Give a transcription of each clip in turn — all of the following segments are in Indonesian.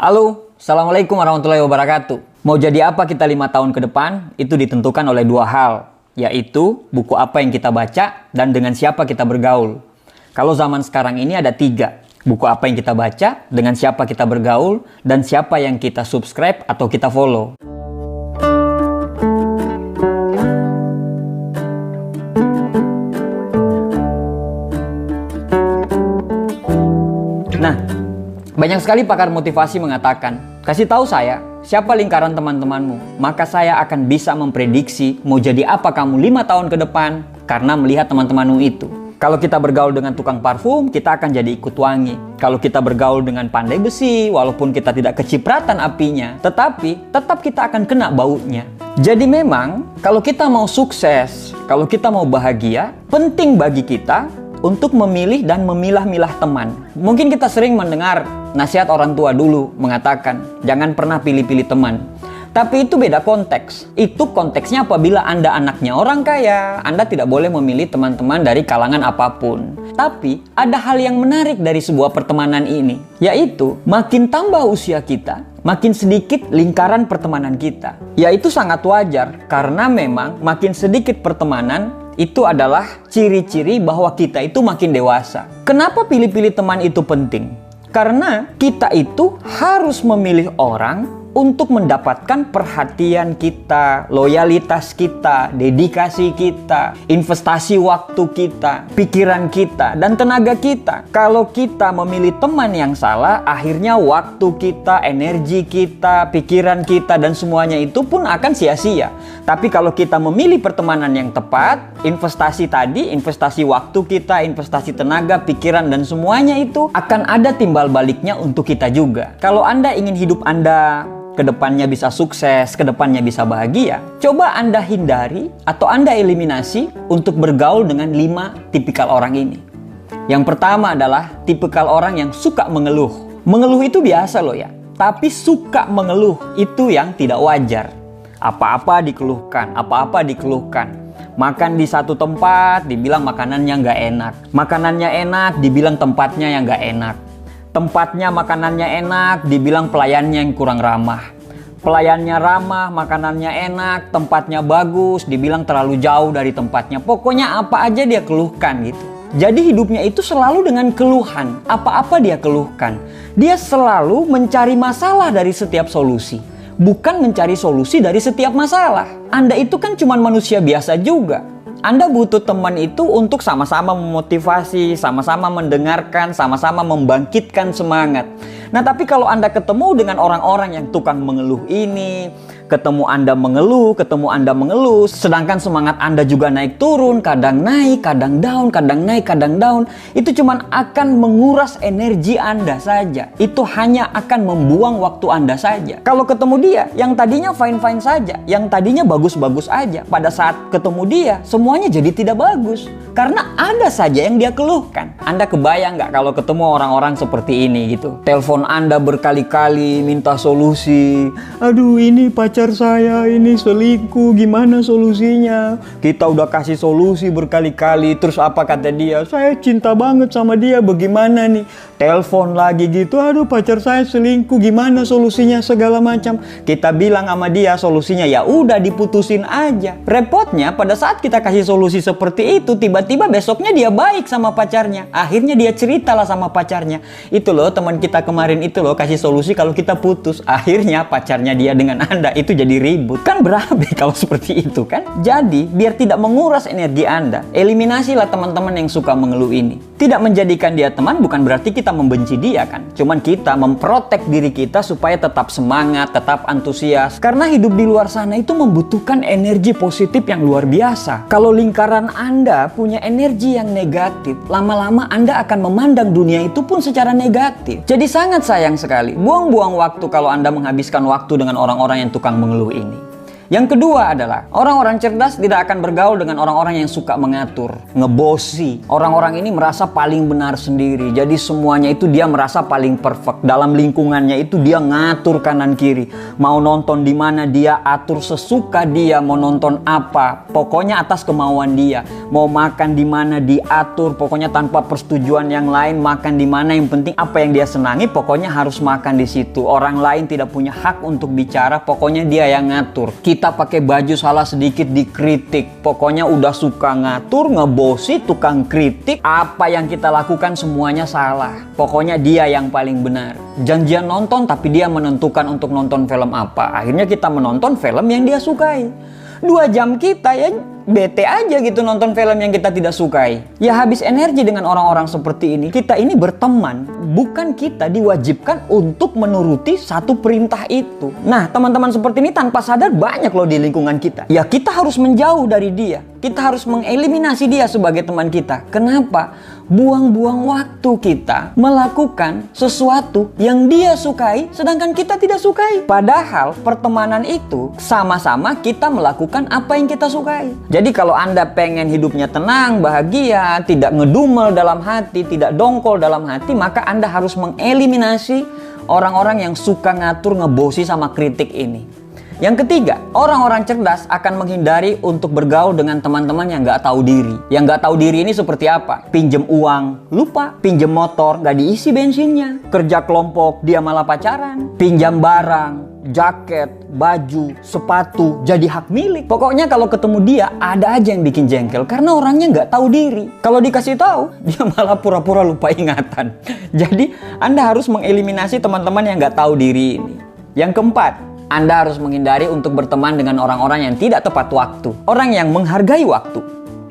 Halo, Assalamualaikum warahmatullahi wabarakatuh. Mau jadi apa kita 5 tahun ke depan, itu ditentukan oleh dua hal, yaitu buku apa yang kita baca dan dengan siapa kita bergaul. Kalau zaman sekarang ini ada 3, buku apa yang kita baca, dengan siapa kita bergaul, dan siapa yang kita subscribe atau kita follow. Nah, banyak sekali pakar motivasi mengatakan, kasih tahu saya, siapa lingkaran teman-temanmu, maka saya akan bisa memprediksi mau jadi apa kamu 5 tahun ke depan karena melihat teman-temanmu itu. Kalau kita bergaul dengan tukang parfum, kita akan jadi ikut wangi. Kalau kita bergaul dengan pandai besi, walaupun kita tidak kecipratan apinya, tetapi tetap kita akan kena baunya. Jadi memang, kalau kita mau sukses, kalau kita mau bahagia, penting bagi kita untuk memilih dan memilah-milah teman. Mungkin kita sering mendengar nasihat orang tua dulu mengatakan, jangan pernah pilih-pilih teman. Tapi itu beda konteks. Itu konteksnya apabila Anda anaknya orang kaya, Anda tidak boleh memilih teman-teman dari kalangan apapun. Tapi ada hal yang menarik dari sebuah pertemanan ini, yaitu makin tambah usia kita, makin sedikit lingkaran pertemanan kita. Yaitu sangat wajar, karena memang makin sedikit pertemanan, itu adalah ciri-ciri bahwa kita itu makin dewasa. Kenapa pilih-pilih teman itu penting? Karena kita itu harus memilih orang untuk mendapatkan perhatian kita, loyalitas kita, dedikasi kita, investasi waktu kita, pikiran kita, dan tenaga kita. Kalau kita memilih teman yang salah, akhirnya waktu kita, energi kita, pikiran kita, dan semuanya itu pun akan sia-sia. Tapi kalau kita memilih pertemanan yang tepat, investasi tadi, investasi waktu kita, investasi tenaga, pikiran, dan semuanya itu akan ada timbal baliknya untuk kita juga. Kalau Anda ingin hidup Anda kedepannya bisa sukses, kedepannya bisa bahagia, coba Anda hindari atau Anda eliminasi untuk bergaul dengan 5 tipikal orang ini. Yang pertama adalah tipikal orang yang suka mengeluh. Mengeluh itu biasa loh ya, tapi suka mengeluh itu yang tidak wajar. Apa-apa dikeluhkan, apa-apa dikeluhkan. Makan di satu tempat, dibilang makanannya nggak enak. Makanannya enak, dibilang tempatnya yang nggak enak. Tempatnya makanannya enak, dibilang pelayannya yang kurang ramah. Pelayannya ramah, makanannya enak, tempatnya bagus, dibilang terlalu jauh dari tempatnya. Pokoknya apa aja dia keluhkan gitu. Jadi hidupnya itu selalu dengan keluhan. Apa-apa dia keluhkan. Dia selalu mencari masalah dari setiap solusi, bukan mencari solusi dari setiap masalah. Anda itu kan cuma manusia biasa juga. Anda butuh teman itu untuk sama-sama memotivasi, sama-sama mendengarkan, sama-sama membangkitkan semangat. Nah, tapi kalau Anda ketemu dengan orang-orang yang tukang mengeluh ini, ketemu Anda mengeluh, sedangkan semangat Anda juga naik turun, kadang naik, kadang down, kadang naik, kadang down, itu cuman akan menguras energi Anda saja. Itu hanya akan membuang waktu Anda saja. Kalau ketemu dia, yang tadinya fine-fine saja, yang tadinya bagus-bagus aja, pada saat ketemu dia, semuanya jadi tidak bagus. Karena ada saja yang dia keluhkan. Anda kebayang nggak kalau ketemu orang-orang seperti ini gitu? Telepon Anda berkali-kali minta solusi. Aduh, ini pacar saya ini selingkuh, gimana solusinya? Kita udah kasih solusi berkali-kali, terus apa kata dia? Saya cinta banget sama dia, bagaimana nih? Telepon lagi gitu, aduh pacar saya selingkuh, gimana solusinya, segala macam. Kita bilang sama dia solusinya, ya udah diputusin aja. Repotnya pada saat kita kasih solusi seperti itu, tiba-tiba besoknya dia baik sama pacarnya. Akhirnya dia ceritalah sama pacarnya. Itu loh teman kita kemarin itu loh kasih solusi kalau kita putus. Akhirnya pacarnya dia dengan Anda itu jadi ribut. Kan berabe kalau seperti itu kan? Jadi biar tidak menguras energi Anda, eliminasilah teman-teman yang suka mengeluh ini. Tidak menjadikan dia teman bukan berarti kita membenci dia kan? Cuman kita memprotek diri kita supaya tetap semangat, tetap antusias. Karena hidup di luar sana itu membutuhkan energi positif yang luar biasa. Kalau lingkaran Anda punya energi yang negatif, lama-lama Anda akan memandang dunia itu pun secara negatif. Jadi sangat sayang sekali, buang-buang waktu kalau Anda menghabiskan waktu dengan orang-orang yang tukang mengeluh ini. Yang kedua adalah orang-orang cerdas tidak akan bergaul dengan orang-orang yang suka mengatur, ngebosi. Orang-orang ini merasa paling benar sendiri. Jadi semuanya itu dia merasa paling perfect. Dalam lingkungannya itu dia ngatur kanan kiri. Mau nonton di mana dia atur sesuka dia, mau nonton apa, pokoknya atas kemauan dia. Mau makan di mana diatur, pokoknya tanpa persetujuan yang lain. Makan di mana, yang penting apa yang dia senangi, pokoknya harus makan di situ. Orang lain tidak punya hak untuk bicara, pokoknya dia yang ngatur. Kita pakai baju salah sedikit dikritik, pokoknya udah suka ngatur, ngebosi, tukang kritik. Apa yang kita lakukan semuanya salah, pokoknya dia yang paling benar. Janjian nonton tapi dia menentukan untuk nonton film apa. Akhirnya kita menonton film yang dia sukai. 2 jam kita ya bete aja gitu nonton film yang kita tidak sukai. Ya habis energi dengan orang-orang seperti ini. Kita ini berteman, bukan kita diwajibkan untuk menuruti satu perintah itu. Nah, teman-teman seperti ini tanpa sadar banyak loh di lingkungan kita. Ya kita harus menjauh dari dia. Kita harus mengeliminasi dia sebagai teman kita. Kenapa? Buang-buang waktu kita melakukan sesuatu yang dia sukai sedangkan kita tidak sukai. Padahal pertemanan itu sama-sama kita melakukan apa yang kita sukai. Jadi kalau Anda pengen hidupnya tenang, bahagia, tidak ngedumel dalam hati, tidak dongkol dalam hati, maka Anda harus mengeliminasi orang-orang yang suka ngatur, ngebosi sama kritik ini. Yang ketiga, orang-orang cerdas akan menghindari untuk bergaul dengan teman-teman yang nggak tahu diri. Yang nggak tahu diri ini seperti apa? Pinjem uang, lupa. Pinjem motor, nggak diisi bensinnya. Kerja kelompok, dia malah pacaran. Pinjam barang, jaket, baju, sepatu, jadi hak milik. Pokoknya kalau ketemu dia, ada aja yang bikin jengkel. Karena orangnya nggak tahu diri. Kalau dikasih tahu, dia malah pura-pura lupa ingatan. Jadi, Anda harus mengeliminasi teman-teman yang nggak tahu diri ini. Yang keempat, Anda harus menghindari untuk berteman dengan orang-orang yang tidak tepat waktu. Orang yang menghargai waktu.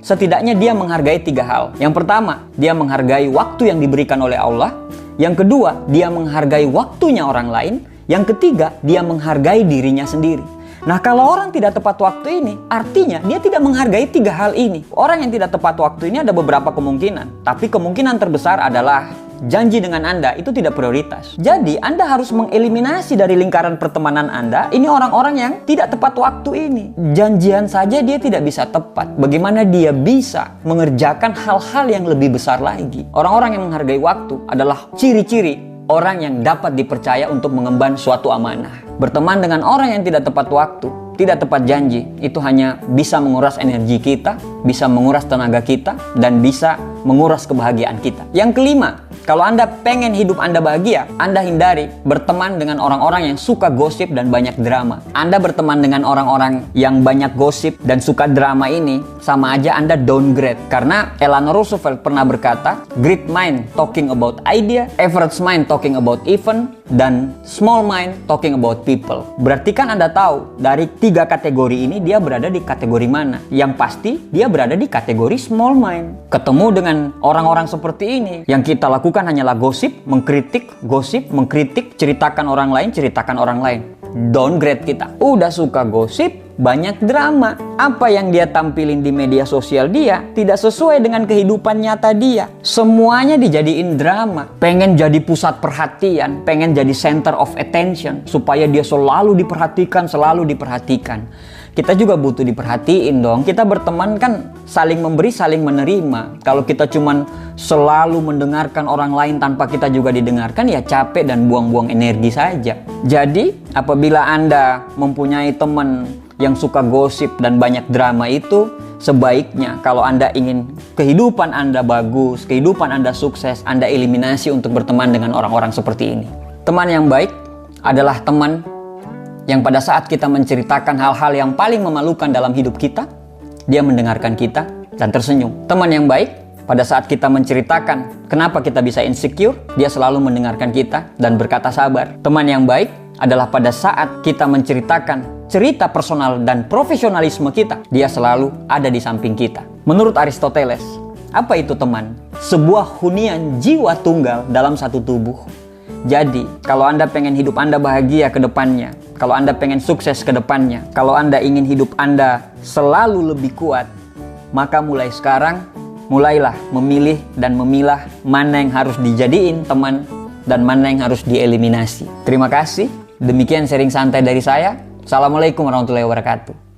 Setidaknya dia menghargai 3 hal. Yang pertama, dia menghargai waktu yang diberikan oleh Allah. Yang kedua, dia menghargai waktunya orang lain. Yang ketiga, dia menghargai dirinya sendiri. Nah, kalau orang tidak tepat waktu ini, artinya dia tidak menghargai 3 hal ini. Orang yang tidak tepat waktu ini ada beberapa kemungkinan. Tapi kemungkinan terbesar adalah janji dengan Anda itu tidak prioritas. Jadi Anda harus mengeliminasi dari lingkaran pertemanan Anda ini orang-orang yang tidak tepat waktu ini. Janjian saja dia tidak bisa tepat. Bagaimana dia bisa mengerjakan hal-hal yang lebih besar lagi? Orang-orang yang menghargai waktu adalah ciri-ciri orang yang dapat dipercaya untuk mengemban suatu amanah. Berteman dengan orang yang tidak tepat waktu, tidak tepat janji, itu hanya bisa menguras energi kita, bisa menguras tenaga kita, dan bisa menguras kebahagiaan kita. Yang kelima, kalau Anda pengen hidup Anda bahagia, Anda hindari berteman dengan orang-orang yang suka gosip dan banyak drama. Anda berteman dengan orang-orang yang banyak gosip dan suka drama ini, sama aja Anda downgrade. Karena Eleanor Roosevelt pernah berkata, great mind talking about idea, average mind talking about event, dan small mind talking about people. Berarti kan Anda tahu, dari 3 kategori ini dia berada di kategori mana? Yang pasti, dia berada di kategori small mind. Ketemu dengan orang-orang seperti ini, yang kita lakukan hanyalah gosip, mengkritik, ceritakan orang lain. Downgrade kita. Udah suka gosip, banyak drama. Apa yang dia tampilin di media sosial dia tidak sesuai dengan kehidupan nyata dia. Semuanya dijadiin drama. Pengen jadi pusat perhatian, pengen jadi center of attention, supaya dia selalu diperhatikan. Kita juga butuh diperhatiin dong. Kita berteman kan saling memberi, saling menerima. Kalau kita cuman selalu mendengarkan orang lain tanpa kita juga didengarkan, ya capek dan buang-buang energi saja. Jadi, apabila Anda mempunyai teman yang suka gosip dan banyak drama itu, sebaiknya kalau Anda ingin kehidupan Anda bagus, kehidupan Anda sukses, Anda eliminasi untuk berteman dengan orang-orang seperti ini. Teman yang baik adalah teman yang pada saat kita menceritakan hal-hal yang paling memalukan dalam hidup kita, dia mendengarkan kita dan tersenyum. Teman yang baik, pada saat kita menceritakan kenapa kita bisa insecure, dia selalu mendengarkan kita dan berkata sabar. Teman yang baik adalah pada saat kita menceritakan cerita personal dan profesionalisme kita, dia selalu ada di samping kita. Menurut Aristoteles, apa itu teman? Sebuah hunian jiwa tunggal dalam satu tubuh. Jadi, kalau Anda pengen hidup Anda bahagia ke depannya, kalau Anda pengen sukses ke depannya, kalau Anda ingin hidup Anda selalu lebih kuat, maka mulai sekarang, mulailah memilih dan memilah mana yang harus dijadiin teman dan mana yang harus dieliminasi. Terima kasih. Demikian sharing santai dari saya. Assalamualaikum warahmatullahi wabarakatuh.